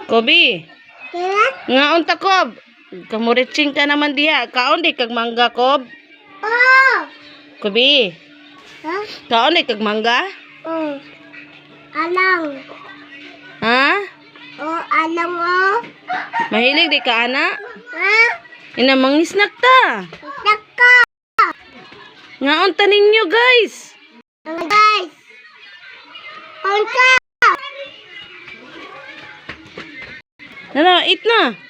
Kobi. Ngaon ta Kob. Kamuritsing ka naman diha. Kaon di kag mangga Kob. Kobi. Kaon di kag mangga? Alang. Ha? Alang Mahilig di ka ana? Ha? Ina mangisnak ta. Naka. Ngaon ta ninyo guys. Guys. Konka. Ano, eat na.